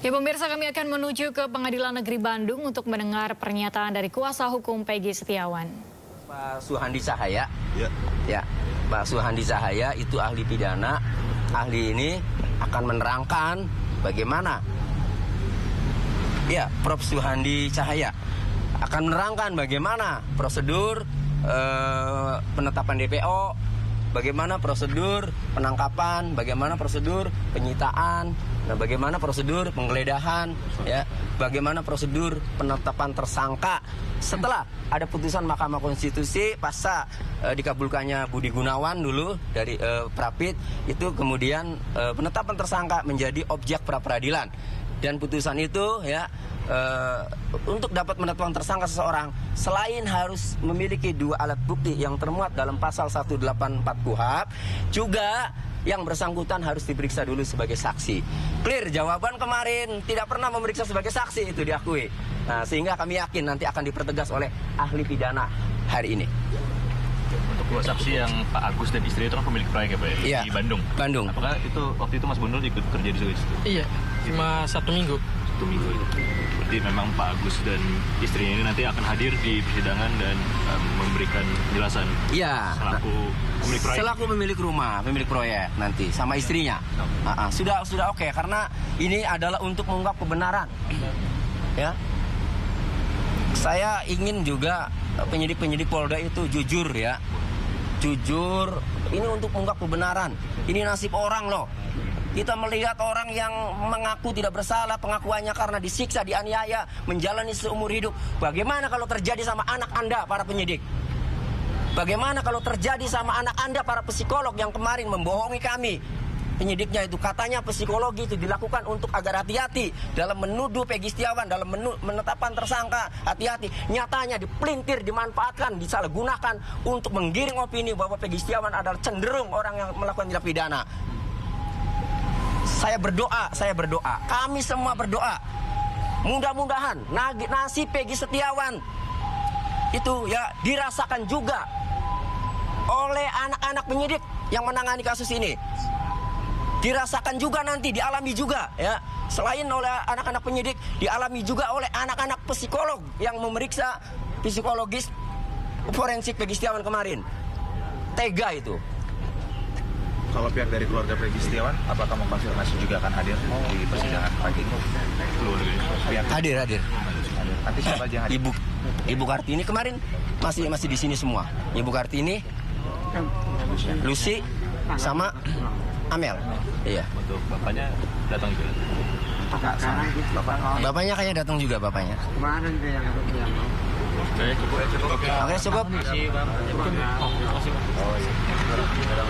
Ya pemirsa, kami akan menuju ke Pengadilan Negeri Bandung untuk mendengar pernyataan dari kuasa hukum Peggy Setiawan. Pak Suhandi Cahaya, Ya. Pak Suhandi Cahaya itu ahli pidana. Ahli ini akan menerangkan bagaimana, Prof. Suhandi Cahaya akan menerangkan bagaimana prosedur penetapan DPO, bagaimana prosedur penangkapan, bagaimana prosedur penyitaan, bagaimana prosedur penggeledahan, bagaimana prosedur penetapan tersangka setelah ada putusan Mahkamah Konstitusi pasca dikabulkannya Budi Gunawan dulu dari Prapit, itu kemudian penetapan tersangka menjadi objek pra peradilan, dan putusan itu untuk dapat menetapkan tersangka seseorang, selain harus memiliki 2 alat bukti yang termuat dalam pasal 184 KUHP, juga yang bersangkutan harus diperiksa dulu sebagai saksi. Clear, jawaban kemarin tidak pernah memeriksa sebagai saksi itu diakui. Nah, sehingga kami yakin nanti akan dipertegas oleh ahli pidana hari ini. Untuk 2 saksi yang Pak Agus dan istri itu kan pemilik proyek ya Pak Iya. di Bandung. Apakah itu waktu itu Mas Bondol ikut kerja di situ? Iya, cuma 1 minggu. 1 minggu. Berarti memang Pak Agus dan istrinya ini nanti akan hadir di persidangan dan memberikan penjelasan. Iya. Selaku pemilik proyek. Selaku pemilik rumah, pemilik proyek nanti sama istrinya. Sudah oke, karena ini adalah untuk mengungkap kebenaran. Ya. Saya ingin juga penyidik-penyidik Polda itu jujur ya. Jujur, ini untuk mengungkap kebenaran. Ini nasib orang loh. Kita melihat orang yang mengaku tidak bersalah, pengakuannya karena disiksa, dianiaya, menjalani seumur hidup. Bagaimana kalau terjadi sama anak Anda, para penyidik? Bagaimana kalau terjadi sama anak Anda, para psikolog yang kemarin membohongi kami? Penyidiknya itu katanya psikologi itu dilakukan untuk agar hati-hati dalam menuduh Peggy Setiawan, dalam menetapkan tersangka, hati-hati. Nyatanya dipelintir, dimanfaatkan, disalahgunakan untuk menggiring opini bahwa Peggy Setiawan adalah cenderung orang yang melakukan tindak pidana. Saya berdoa, kami semua berdoa. Mudah-mudahan nasib Peggy Setiawan itu dirasakan juga oleh anak-anak penyidik yang menangani kasus ini. Dirasakan juga nanti, dialami juga Selain oleh anak-anak penyidik, dialami juga oleh anak-anak psikolog yang memeriksa psikologis forensik Peggy Setiawan kemarin. Tega itu. Kalau pihak dari keluarga Peggy Setiawan, apakah mengkonfirmasi juga akan hadir di persidangan pagi ini? Hadir. Nanti siapa aja yang hadir? Ibu Kartini kemarin masih di sini semua. Ibu Kartini, Lucy, sama Amel. Iya. Untuk bapaknya datang juga. Bapaknya kayaknya datang juga bapaknya. Kemarin dia yang Oke, cukup.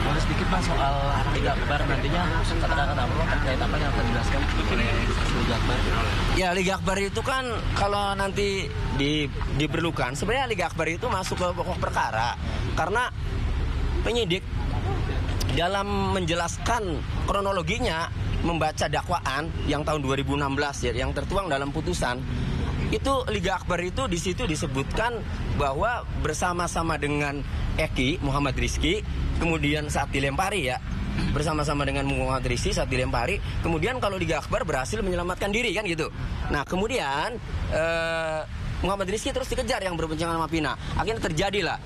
Boleh sedikit Pak soal Liga Akbar nantinya katakan apa terkait apa yang akan dijelaskan Liga Akbar? Ya, Liga Akbar itu kan kalau nanti diperlukan, sebenarnya Liga Akbar itu masuk ke pokok perkara karena penyidik dalam menjelaskan kronologinya membaca dakwaan yang tahun 2016 yang tertuang dalam putusan. Itu Liga Akbar itu di situ disebutkan bahwa bersama-sama dengan Eki Muhammad Rizky, kemudian saat dilempari bersama-sama dengan Muhammad Rizky saat dilempari, kemudian kalau Liga Akbar berhasil menyelamatkan diri kan gitu. Nah kemudian Muhammad Rizky terus dikejar yang berboncengan sama Pina. Akhirnya terjadilah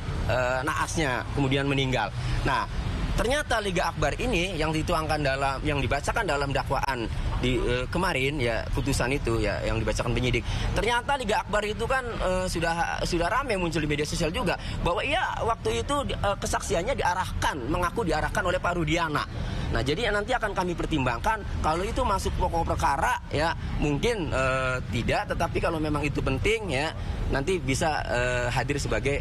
naasnya, kemudian meninggal. Nah ternyata Liga Akbar ini yang dibacakan dalam dakwaan di kemarin putusan itu yang dibacakan penyidik. Ternyata Liga Akbar itu kan sudah ramai muncul di media sosial juga bahwa waktu itu kesaksiannya mengaku diarahkan oleh Pak Rudiana. Nah, jadi nanti akan kami pertimbangkan kalau itu masuk pokok perkara mungkin tidak, tetapi kalau memang itu penting nanti bisa hadir sebagai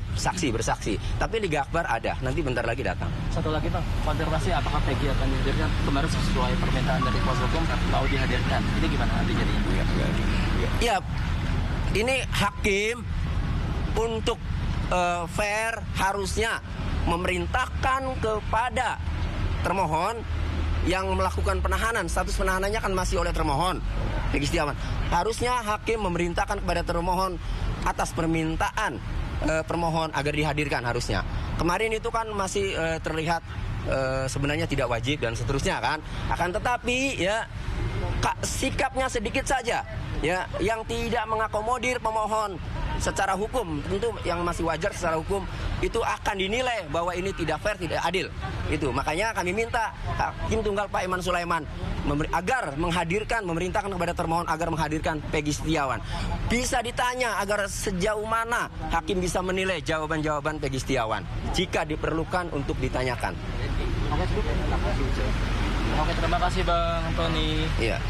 bersaksi. Tapi Liga Akbar ada, nanti bentar lagi datang. Satu lagi Pak, konfirmasi apakah Peggy akan dihadirkan? Kemarin sesuai permintaan dari kuasa hukum mau dihadirkan. Ini gimana nanti jadinya? Ya, ini hakim untuk fair harusnya memerintahkan kepada termohon yang melakukan penahanan, status penahanannya kan masih oleh termohon Peggy Setiawan. Harusnya hakim memerintahkan kepada termohon atas permintaan permohon agar dihadirkan harusnya. Kemarin itu kan masih terlihat sebenarnya tidak wajib dan seterusnya kan. Akan tetapi sikapnya sedikit saja ya yang tidak mengakomodir pemohon secara hukum, tentu yang masih wajar secara hukum, itu akan dinilai bahwa ini tidak fair, tidak adil. Itu makanya kami minta Hakim Tunggal Pak Iman Sulaiman agar memerintahkan kepada termohon agar menghadirkan Peggy Setiawan. Bisa ditanya agar sejauh mana hakim bisa menilai jawaban-jawaban Peggy Setiawan jika diperlukan untuk ditanyakan. Oke, terima kasih Bang Tony. Iya.